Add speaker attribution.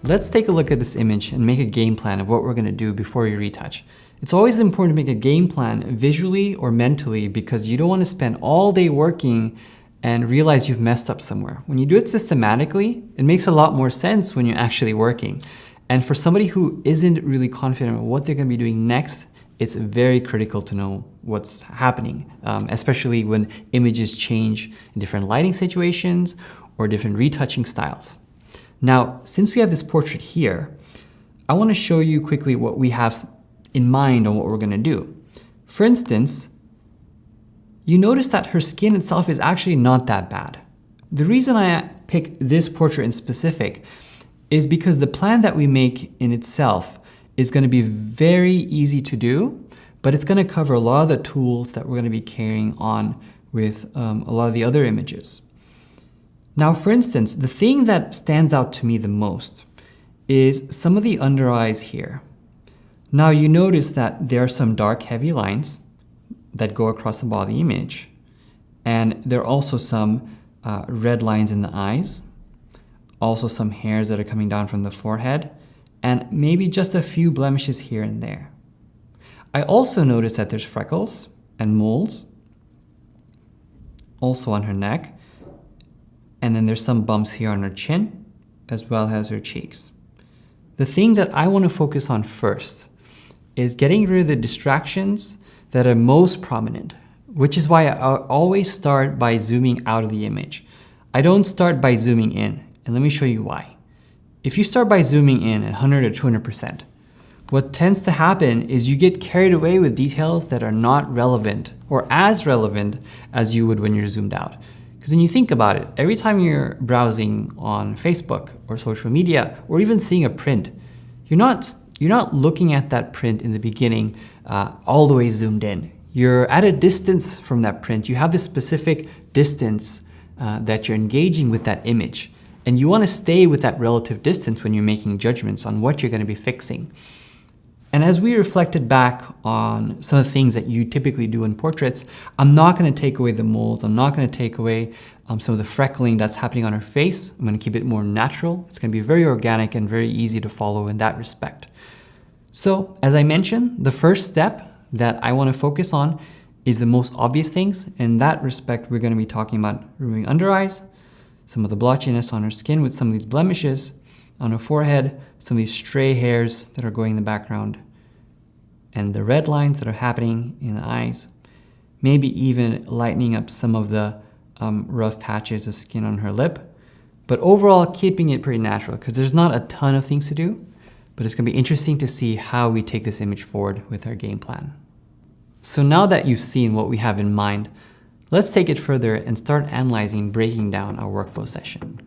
Speaker 1: Let's take a look at this image and make a game plan of what we're going to do before we retouch. It's always important to make a game plan visually or mentally because you don't want to spend all day working and realize you've messed up somewhere. When you do it systematically, it makes a lot more sense when you're actually working. And for somebody who isn't really confident in what they're going to be doing next, it's very critical to know what's happening, especially when images change in different lighting situations or different retouching styles. Now, since we have this portrait here, I want to show you quickly what we have in mind on what we're going to do. For instance, you notice that her skin itself is actually not that bad. The reason I picked this portrait in specific is because the plan that we make in itself is going to be very easy to do, but it's going to cover a lot of the tools that we're going to be carrying on with a lot of the other images. Now, for instance, the thing that stands out to me the most is some of the under eyes here. Now you notice that there are some dark, heavy lines that go across the body image, and there are also some red lines in the eyes, also some hairs that are coming down from the forehead, and maybe just a few blemishes here and there. I also notice that there's freckles and moles, also on her neck, and then there's some bumps here on her chin, as well as her cheeks. The thing that I want to focus on first is getting rid of the distractions that are most prominent, which is why I always start by zooming out of the image. I don't start by zooming in, and let me show you why. If you start by zooming in at 100 or 200%, what tends to happen is you get carried away with details that are not relevant or as relevant as you would when you're zoomed out. Because when you think about it, every time you're browsing on Facebook or social media or even seeing a print, you're not looking at that print in the beginning all the way zoomed in. You're at a distance from that print. You have this specific distance that you're engaging with that image. And you want to stay with that relative distance when you're making judgments on what you're going to be fixing. And as we reflected back on some of the things that you typically do in portraits, I'm not going to take away the moles. I'm not going to take away some of the freckling that's happening on her face. I'm going to keep it more natural. It's going to be very organic and very easy to follow in that respect. So, as I mentioned, the first step that I want to focus on is the most obvious things. In that respect, we're going to be talking about removing under eyes, some of the blotchiness on her skin with some of these blemishes, on her forehead, some of these stray hairs that are going in the background, and the red lines that are happening in the eyes, maybe even lightening up some of the rough patches of skin on her lip, but overall keeping it pretty natural because there's not a ton of things to do, but it's going to be interesting to see how we take this image forward with our game plan. So now that you've seen what we have in mind, let's take it further and start analyzing, breaking down our workflow session.